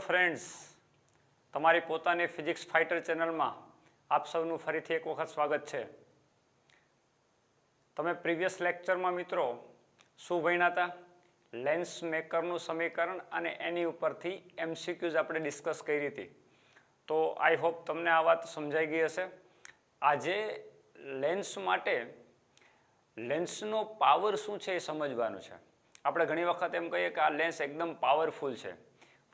Friends, તમારી પોતાની physics fighter ચેનલમાં આપ સૌનું ફરીથી એક વખત સ્વાગત છે. તમે પ્રીવિયસ લેક્ચરમાં મિત્રો શું ભણ્યા હતા? લેન્સ મેકરનું સમીકરણ અને એની ઉપરથી MCQs આપણે ડિસ્કસ કરી હતી. તો આઈ હોપ તમને આ વાત સમજાઈ ગઈ હશે. આજે લેન્સ માટે લેન્સનો પાવર શું છે એ સમજવાનું છે. આપણે ઘણી વખત એમ કહીએ કે આ લેન્સ એકદમ પાવરફુલ છે.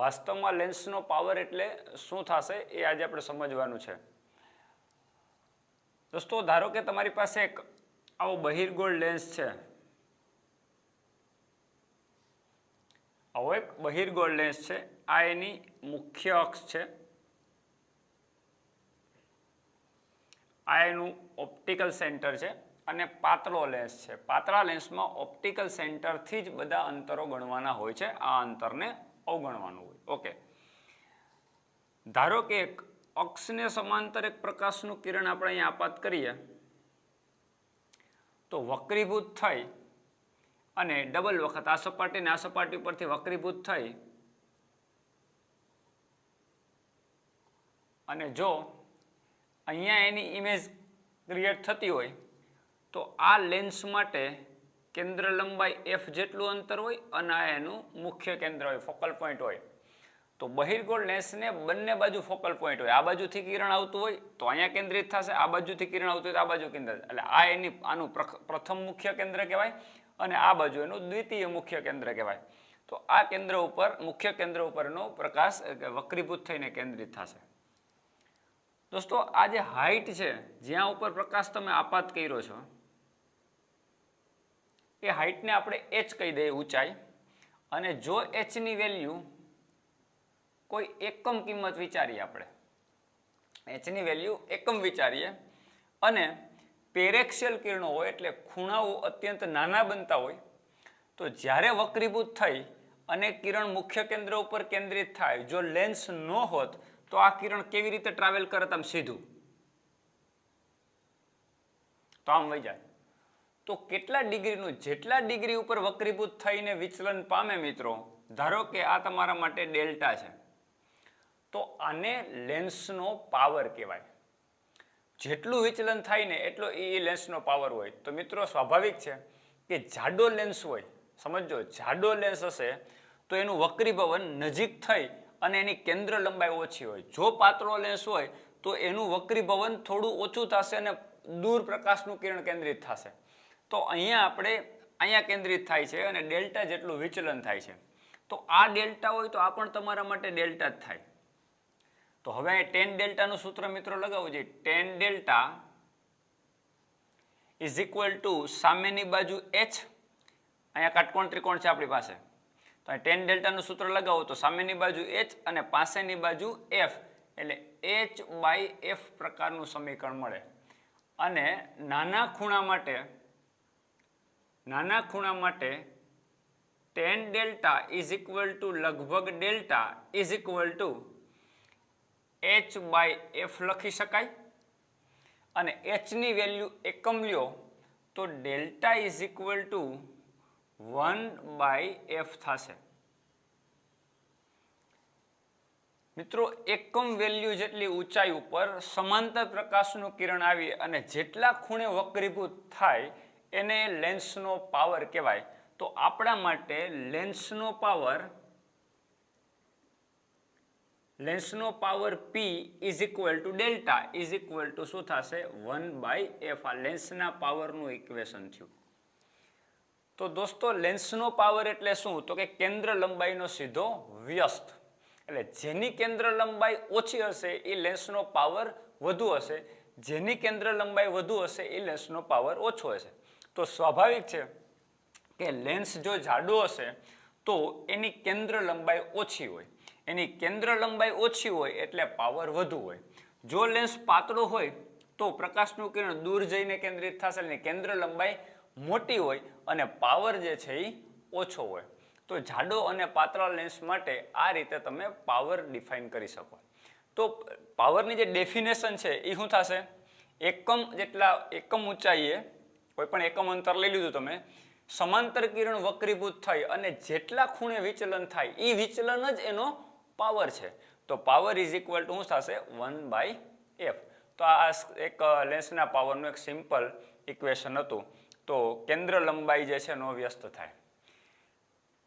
વાસ્તવમાં લેન્સનો પાવર એટલે શું થશે એ આજે આપણે સમજવાનું છે. દોસ્તો, ધારો કે તમારી પાસે એક આવો બહિર્ગોળ લેન્સ છે. આવો એક બહિર્ગોળ લેન્સ છે. આ એની મુખ્ય અક્ષ છે. આ એનું ઓપ્ટિકલ સેન્ટર છે અને પાતળો લેન્સ છે. પાતળા લેન્સમાં ઓપ્ટિકલ સેન્ટરથી જ બધા અંતરો ગણવાના હોય છે. આ અંતરને અવગણવાનું હોય. ઓકે, ધારો કે એક અક્ષને સમાંતર એક પ્રકાશનું કિરણ આપણે અહીંયા આપાત કરીએ તો વક્રીભૂત થઈ અને ડબલ વખત આ સપાટીને આ સપાટી પરથી વક્રીભૂત થઈ અને જો અહીંયા એની ઇમેજ ક્રિએટ થતી હોય તો આ લેન્સ માટે કેન્દ્ર લંબાઈ f જેટલું અંતર હોય અને આ એનું મુખ્ય કેન્દ્ર હોય, ફોકલ પોઈન્ટ હોય. તો બહિર્ગોળ લેન્સને બંને બાજુ ફોકલ પોઈન્ટ હોય. આ બાજુથી કિરણ આવતું હોય તો અહીંયા કેન્દ્રિત થશે, આ બાજુથી કિરણ આવતું હોય તો આ બાજુ કેન્દ્રિત. એટલે આ આનું પ્રથમ મુખ્ય કેન્દ્ર કહેવાય અને આ બાજુ એનું દ્વિતીય મુખ્ય કેન્દ્ર કહેવાય. તો આ કેન્દ્ર ઉપર, મુખ્ય કેન્દ્ર ઉપરનો પ્રકાશ વક્રીભૂત થઈને કેન્દ્રિત થશે. દોસ્તો, આ જે હાઈટ છે જ્યાં ઉપર પ્રકાશ તમે આપાત કર્યો છો એ હાઈટને આપણે h કહી દઈએ, ઊંચાઈ. અને જો h ની વેલ્યુ કોઈ એકમ કિંમત વિચારીએ, આપણે h ની વેલ્યુ એકમ વિચારીએ અને પેરેક્સિયલ કિરણો હોય એટલે ખૂણાઓ અત્યંત નાના બનતા હોય તો જ્યારે વક્રીભૂત થઈ અને કિરણ મુખ્ય કેન્દ્ર ઉપર કેન્દ્રિત થાય, જો લેન્સ ન હોત તો આ કિરણ કેવી રીતે ટ્રાવેલ કરત? આમ સીધું તો આમ વહી જાય. તો કેટલા ડિગ્રીનું, જેટલા ડિગ્રી ઉપર વક્રીભૂત થઈને વિચલન પામે મિત્રો, ધારો કે આ તમારા માટે ડેલ્ટા છે, તો આને લેન્સનો પાવર કહેવાય. જેટલું વિચલન થાય ને એટલો એ લેન્સનો પાવર હોય. તો મિત્રો, સ્વાભાવિક છે કે જાડો લેન્સ હોય, સમજો, જાડો લેન્સ હશે તો એનું વક્રીભવન નજીક થઈ અને એની કેન્દ્ર લંબાઈ ઓછી હોય. જો પાતળો લેન્સ હોય તો એનું વક્રીભવન થોડું ઓછું થશે અને દૂર પ્રકાશનું કિરણ કેન્દ્રિત થશે. તો અહીંયા કેન્દ્રિત થાય છે અને ડેલ્ટા જેટલું વિચલન થાય છે. તો આ ડેલ્ટા હોય તો આ પણ તમારા માટે ડેલ્ટા જ થાય. તો હવે અહીં ટેન ડેલ્ટાનું સૂત્ર મિત્રો લગાવવું જોઈએ. Ten delta is equal two સામેની બાજુ h, અહીંયા કાટકોણ ત્રિકોણ છે આપણી પાસે, તો અહીં ટેન ડેલ્ટાનું સૂત્ર લગાવો તો સામેની બાજુ h અને પાસેની બાજુ f, એટલે h/f પ્રકારનું સમીકરણ મળે. અને નાના ખૂણા માટે tan delta is equal to લગભગ delta is equal to h/f લખી શકાય. અને h ની વેલ્યુ એકમ લ્યો તો delta is equal two 1/f થશે. મિત્રો, એકમ વેલ્યુ જેટલી ઊંચાઈ ઉપર સમાંતર પ્રકાશનું કિરણ આવી અને જેટલા ખૂણે વક્રીભૂત થાય એને લેન્સનો પાવર કહેવાય. તો આપણા માટે લેન્સનો power P is equal to delta is equal to શું થશે? 1/f. આ લેન્સના પાવરનું ઇક્વેશન થયું. તો દોસ્તો, લેન્સનો પાવર એટલે શું? તો કે કેન્દ્ર લંબાઈનો સીધો વ્યસ્ત. એટલે જેની કેન્દ્ર લંબાઈ ઓછી હશે એ લેન્સનો પાવર વધુ હશે, જેની કેન્દ્ર લંબાઈ વધુ હશે એ લેન્સનો પાવર ઓછો હશે. તો સ્વાભાવિક છે કે લેન્સ જો જાડો હશે તો એની કેન્દ્ર લંબાઈ ઓછી હોય. એની કેન્દ્ર લંબાઈ ઓછી હોય એટલે પાવર વધુ હોય. જો લેન્સ પાતળો હોય તો પ્રકાશનું કિરણ દૂર જઈને કેન્દ્રિત થશે અને કેન્દ્ર લંબાઈ મોટી હોય અને પાવર જે છે એ ઓછો હોય. તો જાડો અને પાતળા લેન્સ માટે આ રીતે તમે પાવર ડિફાઇન કરી શકો. તો પાવરની જે ડેફિનેશન છે એ શું થશે? એકમ ઊંચાઈએ કોઈ પણ એકમ અંતર લઈ લીધું તમે, સમાંતર કિરણ વક્રીભૂત થઈ અને જેટલા ખૂણે વિચલન થાય એ વિચલન જ એનો પાવર છે. તો પાવર ઇઝ ઇક્વલ ટુ શું થશે 1/f. તો આ એક લેન્સના પાવરનું એક સિમ્પલ ઇક્વેશન હતું. તો કેન્દ્ર લંબાઈ જે છે નો વ્યસ્ત થાય.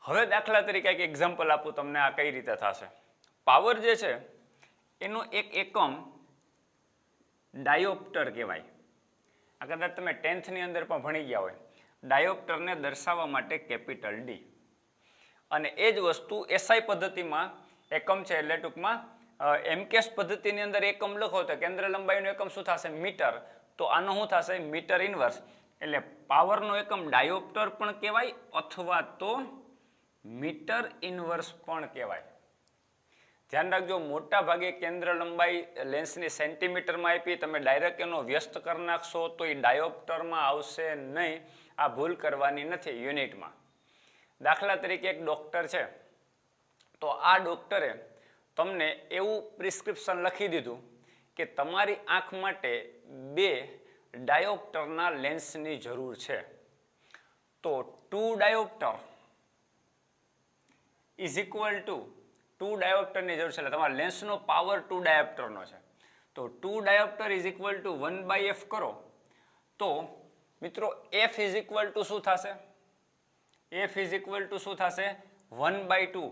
હવે દાખલા તરીકે એક એક્ઝામ્પલ આપું તમને આ કઈ રીતે થશે. પાવર જે છે એનો એક એકમ ડાયોપ્ટર કહેવાય. આ કદાચ તમે 10th ની અંદર પણ ભણી ગયા હોય. ડાયોપ્ટરને દર્શાવવા માટે કેપિટલ ડી. અને એ જ વસ્તુ એસઆઈ પદ્ધતિમાં એકમ છે એટલે ટૂંકમાં એમકેસ પદ્ધતિની અંદર એકમ લખો તો કેન્દ્ર લંબાઈનો એકમ શું થશે મીટર. તો આનો શું થશે મીટર ઇનવર્સ. એટલે પાવરનો એકમ ડાયોપ્ટર પણ કહેવાય અથવા તો મીટર ઇનવર્સ પણ કહેવાય. ધ્યાન રાખજો મોટા ભાગે કેન્દ્ર લંબાઈ લેન્સની સેન્ટીમીટરમાં આપી તમે ડાયરેક્ટ એનો વ્યસ્ત કરી નાખશો તો એ ડાયોપ્ટરમાં આવશે નહીં. આ ભૂલ કરવાની નથી યુનિટમાં. દાખલા તરીકે એક ડૉક્ટર છે તો આ ડૉક્ટરે તમને એવું પ્રિસ્ક્રિપ્શન લખી દીધું કે તમારી આંખ માટે 2 ડાયોપ્ટરના લેન્સની જરૂર છે. તો 2 ડાયોપ્ટર ઇઝ ઇક્વલ ટુ 2 ડાયોપ્ટરની જરૂર છે એટલે તમારા લેન્સનો પાવર 2 ડાયોપ્ટરનો છે. તો 2 dioptre is equal two 1/f કરો તો મિત્રો f ઇઝ ઇક્વલ ટુ શું થશે f ઇઝ ઇક્વલ ટુ શું થશે 1/2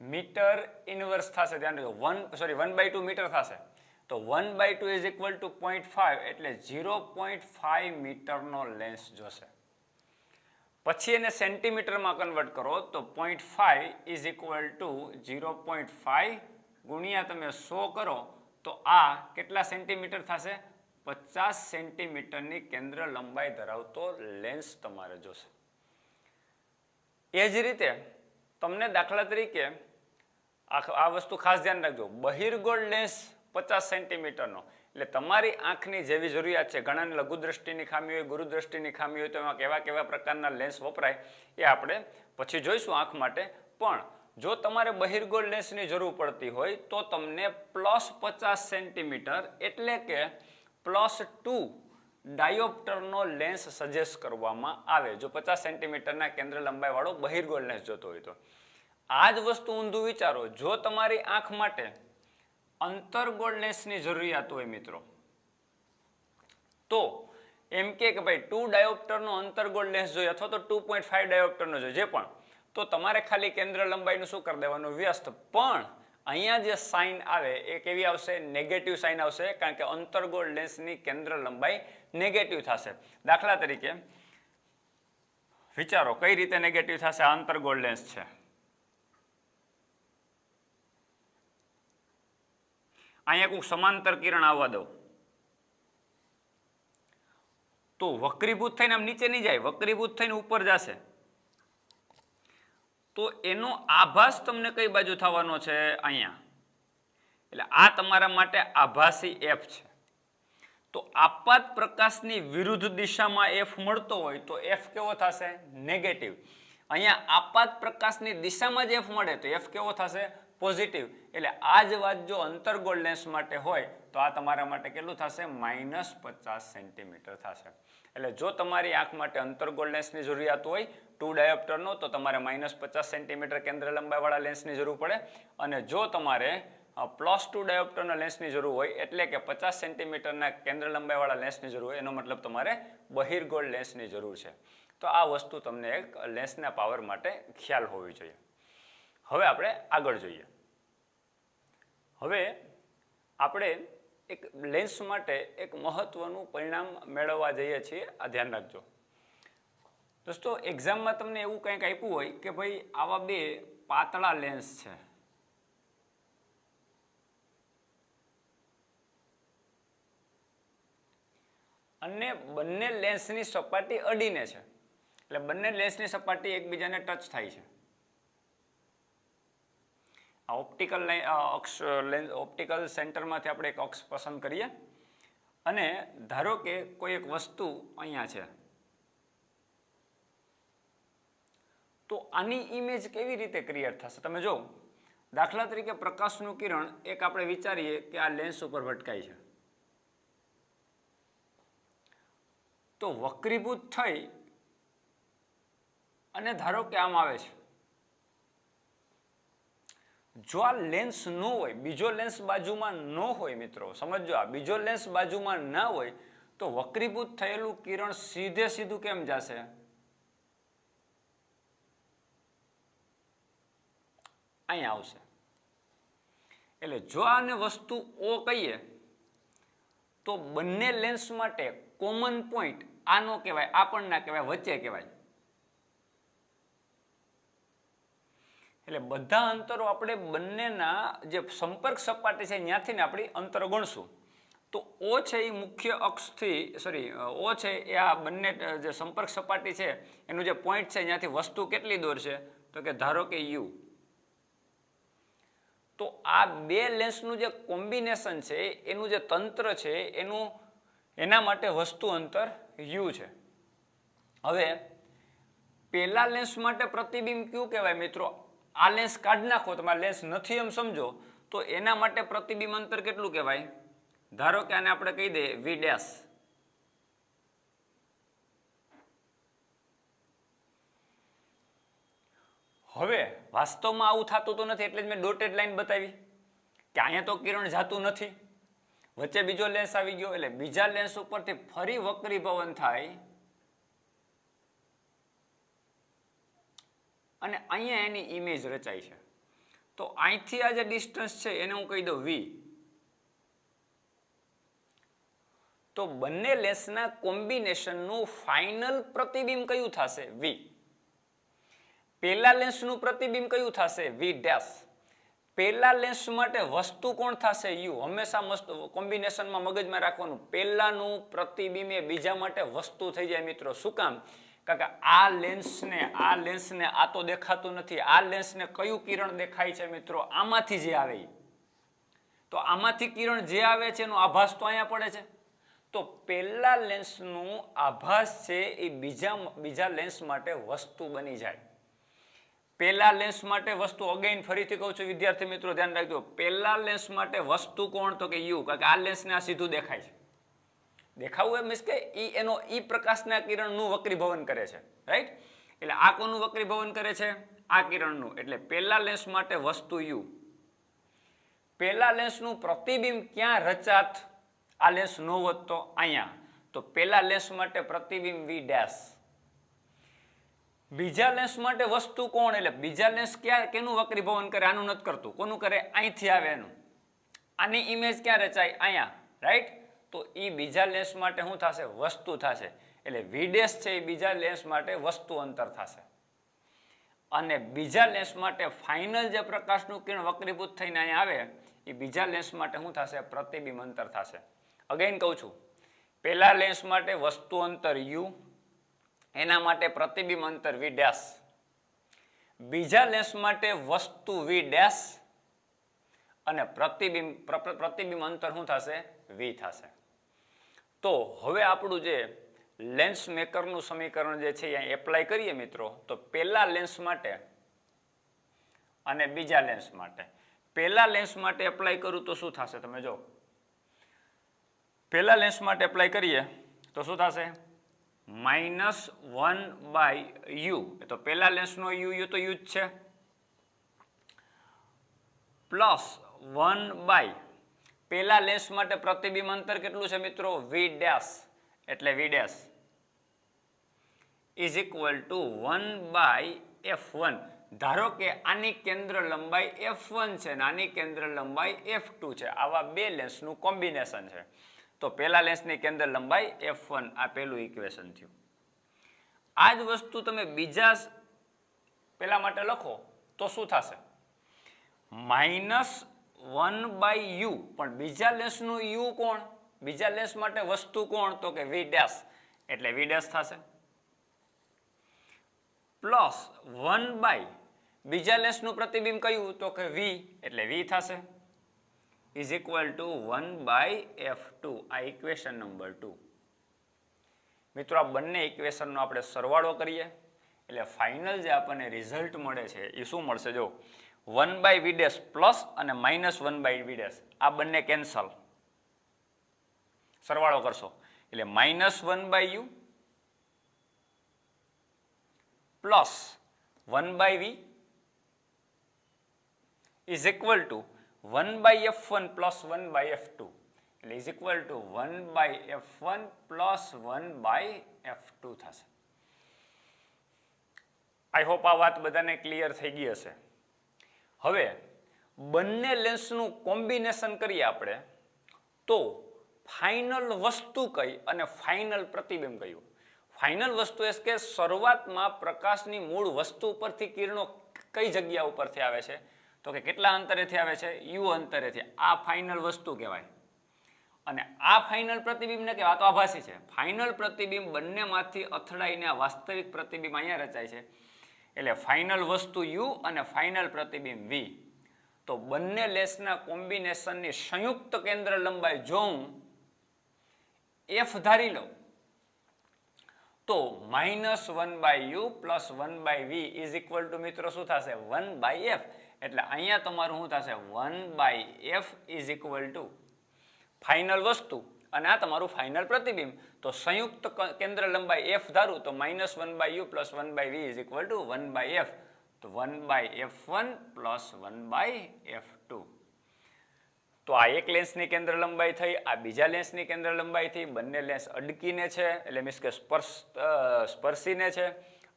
મીટર ઇનવર્સ થશે. ધ્યાન રાખજો 1/2 મીટર થશે. તો 1/2 ઇઝ ઇક્વલ ટુ 0.5 એટલે 0.5 મીટરનો લેન્સ જોશે. પછી એને સેન્ટીમીટરમાં કન્વર્ટ કરો તો 0.5 ઇઝ ઇક્વલ ટુ 0.5 ગુણ્યા તમે 100 કરો તો આ કેટલા સેન્ટીમીટર થશે 50 સેન્ટીમીટરની કેન્દ્ર લંબાઈ ધરાવતો લેન્સ તમારે જોશે. એ જ રીતે તમને દાખલા તરીકે આ વસ્તુ ખાસ ધ્યાન રાખજો બહિર્ગોળ લેન્સ 50 સેન્ટીમીટરનો એટલે તમારી આંખની જેવી જરૂરિયાત છે. ઘણાને લઘુદ્રષ્ટિની ખામી હોય ગુરુદ્રષ્ટિની ખામી હોય તો એમાં કેવા કેવા પ્રકારના લેન્સ વપરાય એ આપણે પછી જોઈશું આંખ માટે. પણ જો તમારે બહિર્ગોળ લેન્સની જરૂર પડતી હોય તો તમને +50 સેન્ટીમીટર એટલે કે +2 ડાયોપ્ટરનો લેન્સ સજેસ્ટ કરવામાં આવે જો 50 સેન્ટીમીટરના કેન્દ્ર લંબાઈવાળો બહિર્ગોળ લેન્સ જોતો હોય તો. આ જ વસ્તુ ઊંધું વિચારો જો તમારી આંખ માટે અંતર્ગોળ લેન્સની જરૂરિયાત હોય મિત્રો તો એમ કે ભાઈ 2 ડાયોપ્ટરનો અંતર્ગોળ લેન્સ જોઈએ અથવા તો 2.5 ડાયોપ્ટરનો જોઈએ જે પણ તો તમારે ખાલી કેન્દ્ર લંબાઈનું શું કરી દેવાનું વ્યસ્ત. પણ અહીંયા જે સાઇન આવે એ કેવી આવશે નેગેટિવ સાઇન આવશે કારણ કે અંતર્ગોળ લેન્સની કેન્દ્ર લંબાઈ નેગેટિવ થશે. દાખલા તરીકે વિચારો કઈ રીતે નેગેટિવ થશે. આ અંતર્ગોળ લેન્સ છે. અહીંયા કોઈ સમાંતર કિરણ આવવા દો તો વક્રીભૂત થઈને આમ નીચે નહીં જાય વક્રીભૂત થઈને ઉપર જશે. તો એનો આભાસ તમને કઈ બાજુ થવાનો છે અહીંયા. એટલે આ તમારા માટે આભાસી f છે. તો આપાત પ્રકાશની વિરુદ્ધ દિશામાં f મળતો હોય તો f કેવો થશે નેગેટિવ. અહીંયા આપાત પ્રકાશની દિશામાં જ f મળે તો f કેવો થશે પોઝિટિવ. એટલે આ જ વાત જો અંતર્ગોળ લેન્સ માટે હોય તો આ તમારા માટે કેટલું થશે -50 સેન્ટીમીટર થશે. એટલે જો તમારી આંખ માટે અંતર્ગોળ લેન્સની જરૂરિયાત હોય 2 ડાયોપ્ટરનો તો તમારે -50 સેન્ટીમીટર કેન્દ્ર લંબાઈવાળા લેન્સની જરૂર પડે. અને જો તમારે +2 ડાયોપ્ટરના લેન્સની જરૂર હોય એટલે કે 50 સેન્ટીમીટરના કેન્દ્ર લંબાઈવાળા લેન્સની જરૂર હોય એનો મતલબ તમારે બહિર્ગોળ લેન્સની જરૂર છે. તો આ વસ્તુ તમને એક લેન્સના પાવર માટે ખ્યાલ હોવી જોઈએ. હવે આપણે આગળ જોઈએ. હવે આપણે એક લેન્સ માટે એક મહત્વનું પરિણામ મેળવવા જઈએ છીએ. આ ધ્યાન રાખજો દોસ્તો. એક્ઝામમાં તમને એવું કંઈક આપ્યું હોય કે ભાઈ આવા 2 પાતળા લેન્સ છે અને બંને લેન્સની સપાટી અડીને છે. એટલે બંને લેન્સની સપાટી એકબીજાને ટચ થાય છે. ઓપ્ટિકલ સેન્ટરમાંથી આપણે એક અક્ષ પસંદ કરીએ અને ધારો કે કોઈ એક વસ્તુ અહીંયા છે તો આની ઇમેજ કેવી રીતે ક્રિએટ થશે તમે જો. દાખલા તરીકે પ્રકાશનું કિરણ એક આપણે વિચારીએ કે આ લેન્સ ઉપર ભટકાય છે તો વક્રીભૂત થઈ અને ધારો કે આમ આવે છે જો આ લેન્સ ન હોય, બીજો લેન્સ બાજુમાં ન હોય મિત્રો, સમજો આ બીજો લેન્સ બાજુમાં ના હોય તો વક્રીભૂત થયેલું કિરણ સીધે સીધું કેમ જશે? અહીંયા આવશે. એટલે જો આને વસ્તુ O કહીએ તો બંને લેન્સ માટે કોમન પોઈન્ટ આ નો કહેવાય, આ પણ ના કહેવાય, વચ્ચે કહેવાય. એટલે બધા અંતરો આપણે બંનેના જે સંપર્ક સપાટી છે ત્યાંથી ને આપણે અંતર ગણશું. તો O છે એ મુખ્ય અક્ષથી O છે એ આ બંને જે સંપર્ક સપાટી છે એનું જે પોઈન્ટ છે ત્યાંથી વસ્તુ કેટલી દૂર છે? તો કે ધારો કે U. તો આ બે લેન્સનું જે કોમ્બિનેશન છે એનું જે તંત્ર છે એના માટે વસ્તુ અંતર U છે. હવે પેલા લેન્સ માટે પ્રતિબિંબ કયું કહેવાય મિત્રો? આ લેન્સ કાઢી નાખો, તમારે લેન્સ નથી એમ સમજો તો એના માટે પ્રતિબિંબ અંતર કેટલું કહેવાય? ધારો કે આને આપણે કહી દઈએ V ડેશ. હવે વાસ્તવમાં આવું થતું તો નથી એટલે જ મેં ડોટેડ લાઈન બતાવી કે અહીંયા તો કિરણ જાતું નથી, વચ્ચે બીજો લેન્સ આવી ગયો એટલે બીજા લેન્સ ઉપરથી ફરી વક્રીભવન થાય અને અહીંયા એની ઇમેજ રચાય છે. તો અહીંથી આ જે ડિસ્ટન્સ છે એને હું કહી દઉં V. તો બંને લેન્સના કોમ્બિનેશનનું ફાઇનલ પ્રતિબિંબ કયું થશે? V. પેલા લેન્સનું પ્રતિબિંબ કયું થશે? V dash. પેલા લેન્સ માટે વસ્તુ કોણ થશે? U. હંમેશા કોમ્બિનેશનમાં મગજમાં રાખવાનું, પેલાનું પ્રતિબિંબ એ બીજા માટે વસ્તુ થઈ જાય મિત્રો. શું કામ? કારણ કે આ લેન્સને આ તો દેખાતું નથી, આ લેન્સને કયું કિરણ દેખાય છે મિત્રો? આમાંથી જે આવે. તો આમાંથી કિરણ જે આવે છે એનો આભાસ તો અહીંયા પડે છે. તો પેલા લેન્સનું આભાસ છે એ બીજા લેન્સ માટે વસ્તુ બની જાય. પેલા લેન્સ માટે વસ્તુ, અગેન ફરીથી કહું છું વિદ્યાર્થી મિત્રો ધ્યાન રાખજો, પેલા લેન્સ માટે વસ્તુ કોણ? તો કે U. કારણ કે આ લેન્સને આ સીધું દેખાય છે. દેખાવું એમ મીન્સ કે એનો પ્રકાશના કિરણનું વક્રીભવન કરે છે, રાઈટ? એટલે આ કોનું વક્રીભવન કરે છે? આ કિરણનું. એટલે પેલા લેન્સ માટે વસ્તુ U. પેલા લેન્સનું પ્રતિબિંબ ક્યાં રચાત? આ લેન્સ ન હોત તો અહીંયા. તો પેલા લેન્સ માટે પ્રતિબિંબ V ડેશ. બીજા લેન્સ માટે વસ્તુ કોણ? એટલે બીજા લેન્સ કેનું વક્રીભવન કરે? આનું નથી કરતું. કોનું કરે? અહીંથી આવે એનું. આની ઇમેજ ક્યાં રચાય? અહીંયા, રાઈટ? તો એ બીજા લેન્સ માટે શું થશે? વસ્તુ થશે. એટલે V ડેશ છે એ બીજા લેન્સ માટે વસ્તુ અંતર થશે. અને બીજા લેન્સ માટે ફાઇનલ જે પ્રકાશનું કિરણ વક્રીભૂત થઈને અહીંયા આવે એ બીજા લેન્સ માટે શું થશે? પ્રતિબિંબ અંતર થશે. અગેન કહું છું, પહેલા લેન્સ માટે વસ્તુ અંતર U, એના માટે પ્રતિબિંબ અંતર V ડેશ. બીજા લેન્સ માટે વસ્તુ V ડેશ અને પ્રતિબિંબ અંતર શું થશે? V થશે. તો હવે આપણું જે લેન્સ મેકરનું સમીકરણ જે છે અહીંયા એપ્લાય કરીએ મિત્રો, તો પહેલા લેન્સ માટે અને બીજા લેન્સ માટે. પહેલા લેન્સ માટે એપ્લાય કરું તો શું થશે? તમે જો, પહેલા લેન્સ માટે એપ્લાય કરીએ તો શું થશે? -1/U. તો પહેલા લેન્સનો U તો U જ છે, +1/ પહેલા લેન્સ માટે પ્રતિબિંબ અંતર કેટલું છે મિત્રો? V dash. એટલે V dash is equal two 1/f1. ધારો કે આની કેન્દ્ર લંબાઈ f1 છે અને આની કેન્દ્ર લંબાઈ f2 છે. આવા બે લેન્સનું કોમ્બિનેશન છે. તો પહેલા લેન્સની કેન્દ્ર લંબાઈ f1. આ પહેલું ઇક્વેશન થયું. આ જ વસ્તુ તમે બીજા પેલા માટે લખો તો શું થશે? -1/U. પણ બીજા લેન્સનું U કોણ? બીજા લેન્સ માટે વસ્તુ કોણ? તો કે V ડેશ. એટલે V ડેશ થશે. +1/ બીજા લેન્સનું પ્રતિબિંબ કયું? તો કે V. એટલે V થશે. Is equal two 1/f2. આ ઇક્વેશન નંબર 2. મિત્રો આ બંને ઇક્વેશનનો આપણે સરવાળો કરીએ એટલે ફાઇનલ જે આપણને રિઝલ્ટ મળે છે એ શું મળશે? જો 1/V ડેશ પ્લસ અને -1/V ડેશ આ બંને કેન્સલ, સરવાળો કરશો એટલે -1/U plus 1/V is equal two 1/f1 plus 1/f2 એટલે is equal two 1/f1 plus 1/f2 થશે. આઈ હોપ આ વાત બધાને ક્લિયર થઈ ગઈ હશે. હવે બંને લેન્સનું કોમ્બિનેશન કરીએ આપણે તો ફાઇનલ વસ્તુ કઈ અને ફાઇનલ પ્રતિબિંબ કયું. ફાઇનલ વસ્તુ એ કે શરૂઆતમાં પ્રકાશની મૂળ વસ્તુ ઉપરથી કિરણો કઈ જગ્યા ઉપરથી આવે છે તો કે કેટલા અંતરેથી આવે છે, યુ અંતરેથી. આ ફાઇનલ વસ્તુ કહેવાય. અને આ ફાઇનલ પ્રતિબિંબને કહેવાય, આ તો આભાસી છે. ફાઇનલ પ્રતિબિંબ બંનેમાંથી અથડાઈને આ વાસ્તવિક પ્રતિબિંબ અહીંયા રચાય છે. એટલે ફાઇનલ વસ્તુ યુ અને ફાઇનલ પ્રતિબિંબ વી. તો બંને લેન્સના કોમ્બિનેશનની સંયુક્ત કેન્દ્ર લંબાઈ જો હું એફ ધારી લઉં તો -1/u plus 1/v is equal two મિત્રો શું થશે 1/f. એટલે અહીંયા તમારું શું થશે 1/f is equal two final વસ્તુ અને આ તમારું ફાઇનલ પ્રતિબિંબ. તો સંયુક્ત કેન્દ્ર લંબાઈ f ધારું તો -1/u plus 1/v is equal two 1/f. તો 1/f1 પ્લસ 1/f2. તો આ એક લેન્સની કેન્દ્ર લંબાઈ થઈ, આ બીજા લેન્સની કેન્દ્ર લંબાઈ થઈ. બંને લેન્સ અડકીને છે એટલે મીન્સ કે સ્પર્શીને છે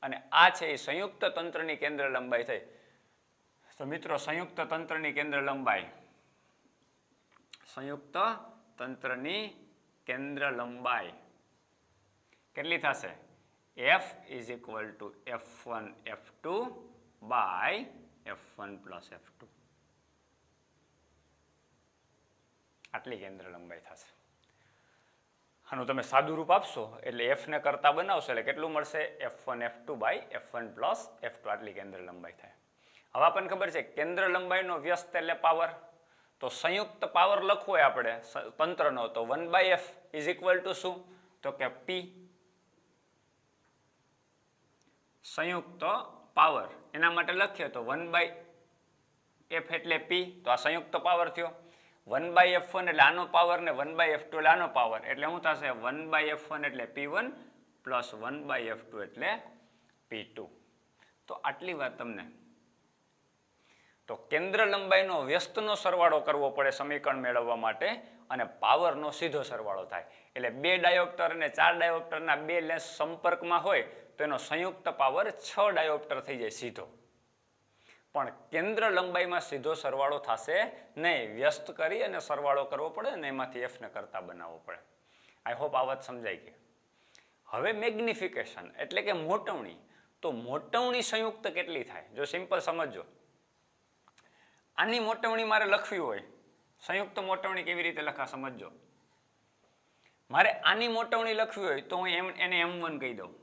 અને આ છે એ સંયુક્ત તંત્રની કેન્દ્ર લંબાઈ થઈ. તો મિત્રો સંયુક્ત તંત્રની કેન્દ્ર લંબાઈ કેટલી થશે? f is equal to f1 f2 by f1 plus f2. આટલી કેન્દ્ર લંબાઈ થશે. આનું તમે સાદું રૂપ આપશો એટલે f ને કરતા બનાવશો એટલે કેટલું મળશે? f1 f2 by f1 plus f2. આટલી કેન્દ્ર લંબાઈ થાય. હવે આપણને ખબર છે કેન્દ્ર લંબાઈનો વ્યસ્ત એટલે પાવર. તો સંયુક્ત પાવર લખવો હોય આપણે તંત્રનો તો 1/f ઇઝ ઇક્વલ ટુ શું? તો કે p. સંયુક્ત પાવર એના માટે લખીએ તો 1/f એટલે p. તો આ સંયુક્ત પાવર થયો. 1/f1 એટલે આનો પાવર ને 1/f2 એટલે આનો પાવર. એટલે શું થશે? 1/f1 એટલે p1 પ્લસ 1/f2 એટલે p2. તો આટલી વાત તમને. તો કેન્દ્ર લંબાઈનો વ્યસ્તનો સરવાળો કરવો પડે સમીકરણ મેળવવા માટે અને પાવરનો સીધો સરવાળો થાય. એટલે 2 ડાયોપ્ટર અને 4 ડાયોપ્ટરના 2 લેન્સ સંપર્કમાં હોય તો એનો સંયુક્ત પાવર 6 ડાયોપ્ટર થઈ જાય સીધો. પણ કેન્દ્ર લંબાઈમાં સીધો સરવાળો થશે નહીં. વ્યસ્ત કરી અને સરવાળો કરવો પડે અને એમાંથી f ને કરતા બનાવવો પડે. આઈ હોપ આ વાત સમજાઈ ગઈ. હવે મેગ્નિફિકેશન એટલે કે મોટવણી. તો મોટવણી સંયુક્ત કેટલી થાય? જો સિમ્પલ સમજો. આની મોટવણી મારે લખવી હોય, સંયુક્ત મોટવણી કેવી રીતે લખા સમજો. મારે આની મોટવણી લખવી હોય તો હું એને m1 કહી દઉં.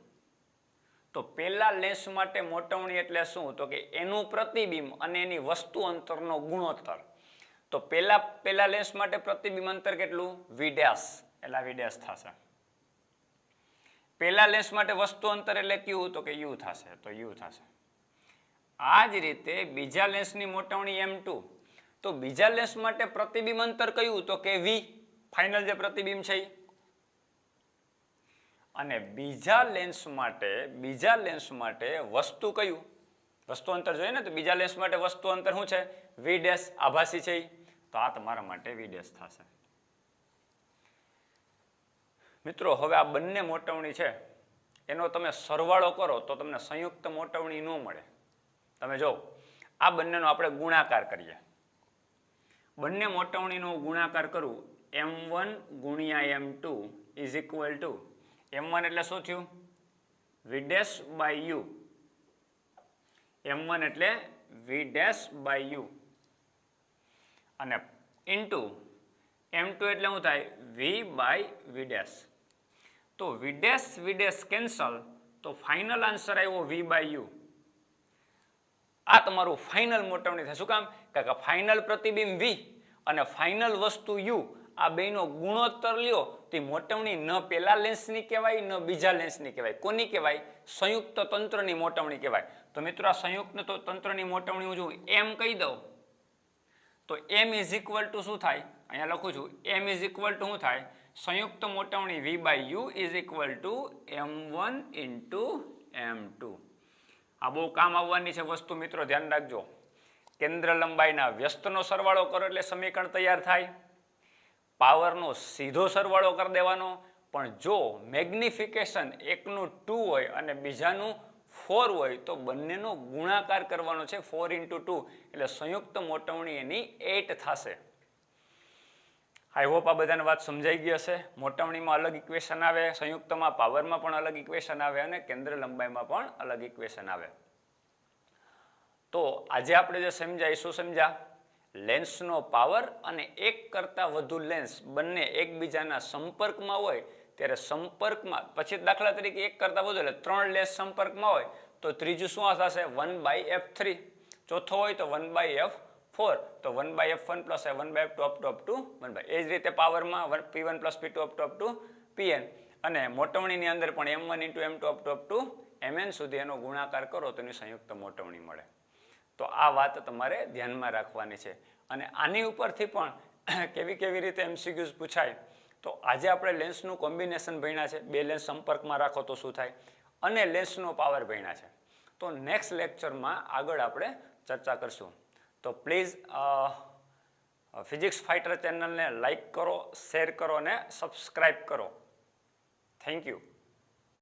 તો પેલા લેન્સ માટે મોટવણી એટલે શું? તો કે એનું પ્રતિબિંબ અને એની વસ્તુ અંતરનો ગુણોત્તર. તો પેલા લેન્સ માટે પ્રતિબિંબ અંતર કેટલું? v' એટલે v' થશે. પેલા લેન્સ માટે વસ્તુ અંતર એટલે કયું? તો કે u થશે. તો u થશે. આ જ રીતે બીજા લેન્સની મોટવણી m2. તો બીજા લેન્સ માટે પ્રતિબિંબ અંતર કયું? તો કે v, ફાઇનલ જે પ્રતિબિંબ છે. અને બીજા લેન્સ માટે વસ્તુ કયું? વસ્તુ અંતર જોઈએ ને. તો બીજા લેન્સ માટે વસ્તુ અંતર શું છે? v', આભાસી છે. તો આ તમારા માટે v' થશે. મિત્રો હવે આ બંને મોટવણી છે એનો તમે સરવાળો કરો તો તમને સંયુક્ત મોટવણી ન મળે. તમે જો આ બંનેનો આપણે ગુણાકાર કરીએ. બંને મોટવણીનો ગુણાકાર કરું m1 ગુણ્યા m2 is equal to m1 એટલે શું થયું? v' by u. m1 એટલે v' બાય u અને ઇન્ટુ m2 એટલે શું થાય? v by v'. તો v' કેન્સલ તો ફાઇનલ આન્સર આવ્યો v બાય u. આ તમારું ફાઇનલ મોટવણી થાય. શું કામ? કારણ કે ફાઇનલ પ્રતિબિંબ v અને ફાઇનલ વસ્તુ u આ બેનો ગુણોત્તર લ્યો તો મોટવણી ન પેલા લેન્સની કહેવાય ન બીજા લેન્સની કહેવાય. કોની કહેવાય? સંયુક્ત તંત્રની મોટવણી કહેવાય. તો મિત્રો આ સંયુક્ત તંત્રની મોટવણી હું જો m કહી દઉં તો m ઇઝ ઇક્વલ ટુ શું થાય? અહીંયા લખું છું m ઇઝ ઇક્વલ ટુ શું થાય? સંયુક્ત મોટવણી v by u is equal to m1 into m2. આ બહુ કામ આવવાની છે વસ્તુ મિત્રો, ધ્યાન રાખજો. કેન્દ્ર લંબાઈના વ્યસ્તનો સરવાળો કરો એટલે સમીકરણ તૈયાર થાય. પાવરનો સીધો સરવાળો કરી દેવાનો. પણ જો મેગ્નિફિકેશન એકનું 2 હોય અને બીજાનું 4 હોય તો બંનેનો ગુણાકાર કરવાનો છે 4 into 2 એટલે સંયુક્ત મોટવણી એની 8 થશે. આઈ હોપ આ બધાને વાત સમજાઈ ગઈ હશે. મોટવણીમાં અલગ ઇક્વેશન આવે, સંયુક્તમાં પાવરમાં પણ અલગ ઇક્વેશન આવે અને કેન્દ્ર લંબાઈમાં પણ અલગ ઇક્વેશન આવે. તો આજે આપણે જે સમજ્યા એ શું સમજ્યા? લેન્સનો પાવર અને એક કરતાં વધુ લેન્સ બંને એકબીજાના સંપર્કમાં હોય ત્યારે સંપર્કમાં પછી દાખલા તરીકે એક કરતાં વધુ એટલે 3 લેન્સ સંપર્કમાં હોય તો ત્રીજું શું થશે? 1/f3. ચોથો હોય તો 1/f4 તો 1/f1 plus 1/f2 up to 1/. એ જ રીતે પાવરમાં p1 plus p2 up to pn અને મોટવણીની અંદર પણ m1 into m2 up to mn સુધી એનો ગુણાકાર કરો તો એની સંયુક્ત મોટવણી મળે. તો આ વાત તમારે ધ્યાનમાં રાખવાની છે. અને આની ઉપરથી પણ કેવી રીતે MCQs પૂછાય. તો આજે આપણે લેન્સનું કોમ્બિનેશન ભણ્યા છે. 2 લેન્સ સંપર્કમાં રાખો તો શું થાય અને લેન્સનો પાવર ભણ્યા છે. તો નેક્સ્ટ લેક્ચરમાં આગળ આપણે ચર્ચા કરશું. તો પ્લીઝ ફિઝિક્સ ફાઇટર ચેનલને લાઈક કરો, શેર કરો અને સબસ્ક્રાઈબ કરો. Thank you.